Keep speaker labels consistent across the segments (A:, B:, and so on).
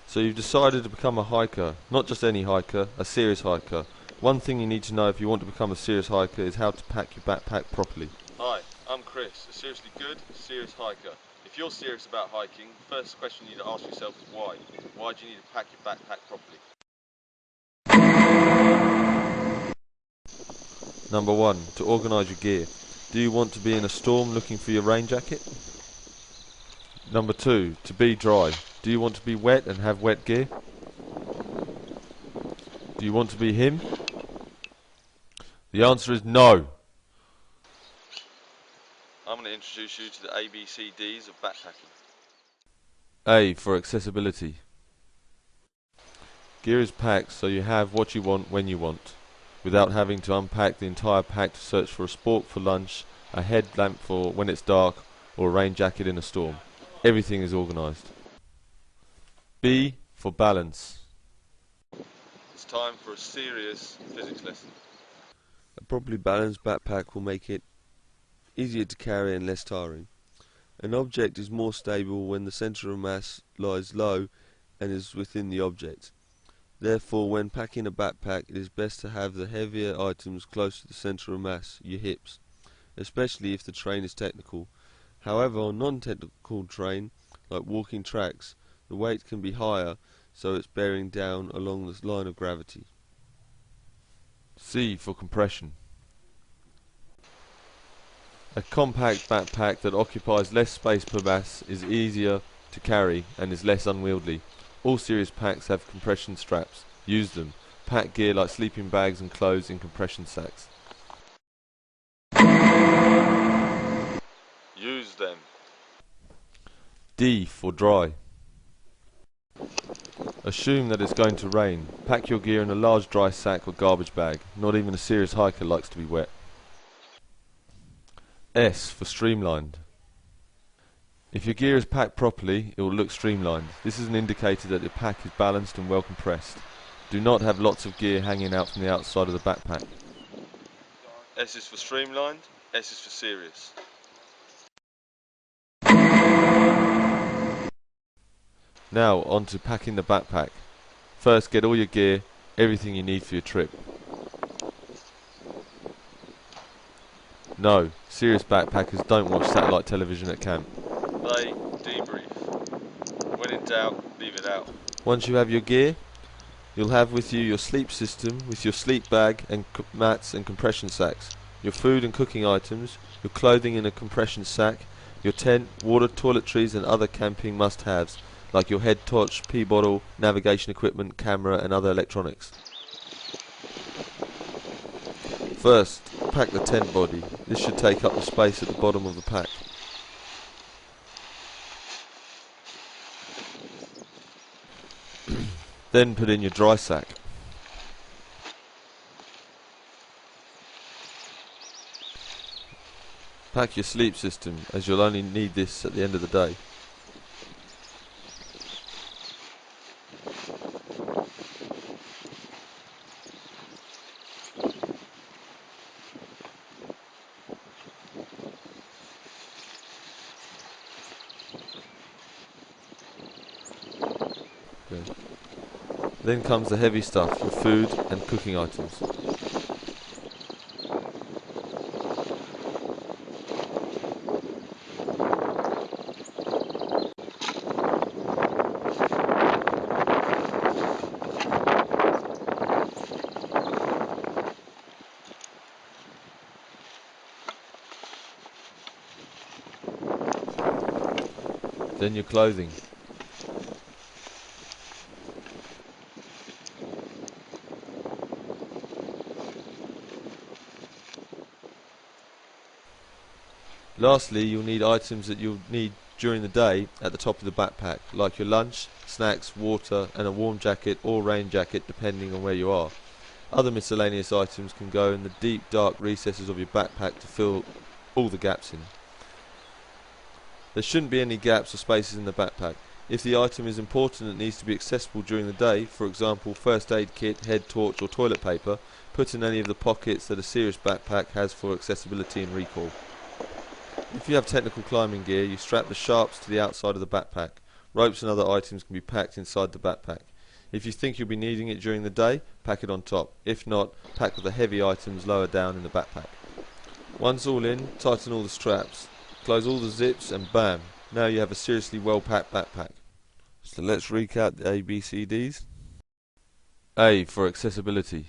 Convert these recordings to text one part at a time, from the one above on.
A: So you've decided to become a hiker, not just any hiker, a serious hiker. One thing you need to know if you want to become a serious hiker is how to pack your backpack properly. Hi, I'm Chris, a seriously good, serious hiker. If you're serious about hiking, the first question you need to ask yourself is why. Why do you need to pack your backpack properly? Number 1. To organise your gear. Do you want to be in a storm looking for your rain jacket? Number 2. To be dry. Do you want to be wet and have wet gear? Do you want to be him? The answer is no. I'm going to introduce you to the ABCDs of backpacking. A for accessibility. Gear is packed so you have what you want when you want, without having to unpack the entire pack to search for a spork for lunch, a headlamp for when it's dark, or a rain jacket in a storm. Everything is organised. B for balance. It's time for a serious physics lesson.
B: A properly balanced backpack will make it easier to carry and less tiring. An object is more stable when the centre of mass lies low and is within the object. Therefore, when packing a backpack, it is best to have the heavier items close to the centre of mass, your hips, especially if the terrain is technical. However, on non-technical terrain, like walking tracks, the weight can be higher, so it's bearing down along the line of gravity.
A: C for compression. A compact backpack that occupies less space per mass is easier to carry and is less unwieldy. All serious packs have compression straps. Use them. Pack gear like sleeping bags and clothes in compression sacks. Use them. D for dry. Assume that it's going to rain. Pack your gear in a large dry sack or garbage bag. Not even a serious hiker likes to be wet. S for streamlined. If your gear is packed properly, it will look streamlined. This is an indicator that your pack is balanced and well compressed. Do not have lots of gear hanging out from the outside of the backpack. S is for streamlined, S is for serious. Now on to packing the backpack. First, get all your gear, everything you need for your trip. No, serious backpackers don't watch satellite television at camp. They debrief. When in doubt, leave it out. Once you have your gear, you'll have with you your sleep system with your sleep bag and mats and compression sacks, your food and cooking items, your clothing in a compression sack, your tent, water, toiletries and other camping must-haves like your head torch, pee bottle, navigation equipment, camera and other electronics. First, pack the tent body. This should take up the space at the bottom of the pack. Then put in your dry sack. Pack your sleep system, as you'll only need this at the end of the day. Okay. Then comes the heavy stuff, your food and cooking items. Then your clothing. Lastly, you'll need items that you'll need during the day at the top of the backpack, like your lunch, snacks, water and a warm jacket or rain jacket depending on where you are. Other miscellaneous items can go in the deep dark recesses of your backpack to fill all the gaps in. There shouldn't be any gaps or spaces in the backpack. If the item is important and needs to be accessible during the day, for example first aid kit, head torch or toilet paper, put in any of the pockets that a serious backpack has for accessibility and recall. If you have technical climbing gear, you strap the sharps to the outside of the backpack. Ropes and other items can be packed inside the backpack. If you think you'll be needing it during the day, pack it on top. If not, pack the heavy items lower down in the backpack. Once all in, tighten all the straps, close all the zips, and bam, now you have a seriously well packed backpack.
B: So let's recap the ABCDs.
A: A for accessibility.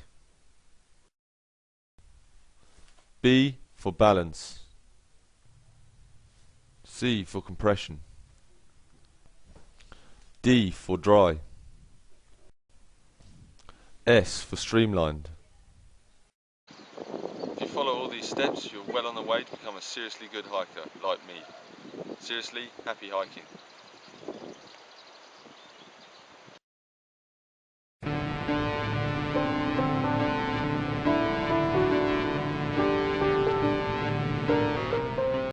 A: B for balance. C for compression. D for dry. S for streamlined. If you follow all these steps, you're well on the way to become a seriously good hiker like me. Seriously, happy hiking.